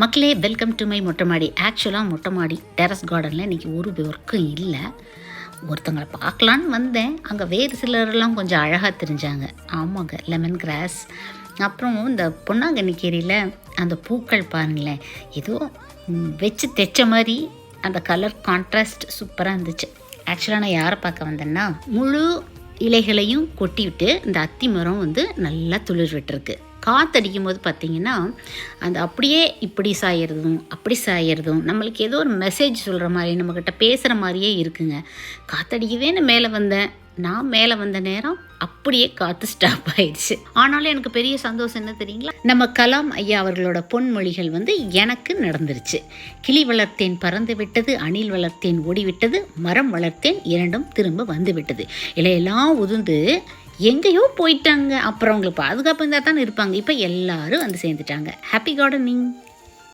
மக்களே, welcome to my மொட்டை மாடி. ஆக்சுவலாக மொட்டை மாடி டெரஸ் கார்டனில் இன்றைக்கி ஒரு ஒர்க்கும் இல்லை. ஒருத்தங்களை பார்க்கலான்னு வந்தேன். அங்கே வேறு சிலரெல்லாம் கொஞ்சம் அழகாக தெரிஞ்சாங்க. ஆமாங்க, லெமன் கிராஸ், அப்புறம் இந்த பொன்னாங்கண்ணி கீரையில் அந்த பூக்கள் பாருங்களேன், ஏதோ வச்சு தைச்ச மாதிரி அந்த கலர் கான்ட்ராஸ்ட் சூப்பராக இருந்துச்சு. ஆக்சுவலாக நான் யாரை பார்க்க வந்தேன்னா, முழு இலைகளையும் கொட்டிவிட்டு இந்த அத்தி மரம் நல்லா துளிர் விட்டுருக்கு. காற்றடிக்கும் போது பார்த்திங்கன்னா அந்த அப்படியே இப்படி சாயறதும் அப்படி சாயறதும் நம்மளுக்கு ஏதோ ஒரு மெசேஜ் சொல்கிற மாதிரி, நம்மக்கிட்ட பேசுகிற மாதிரியே இருக்குங்க. காற்றடிக்கவேன்னு மேலே வந்தேன். நான் மேலே வந்த நேரம் அப்படியே காற்று ஸ்டாப் ஆயிடுச்சு. ஆனாலும் எனக்கு பெரிய சந்தோஷம் என்ன தெரியுங்களா, நம்ம கலாம் ஐயா அவர்களோட பொன்மொழிகள் எனக்கு நடந்துருச்சு. கிளி வளர்த்தேன் பறந்து விட்டது, அணில் வளர்த்தேன் ஓடிவிட்டது, மரம் வளர்த்தேன் இரண்டும் திரும்ப வந்து விட்டது. இலையெல்லாம் உதிர்ந்து எங்கேயோ போயிட்டாங்க. அப்புறம் அவங்களுக்கு பாதுகாப்பு இருந்தால் தானே இருப்பாங்க. இப்போ எல்லாரும் சேர்ந்துட்டாங்க. Happy gardening.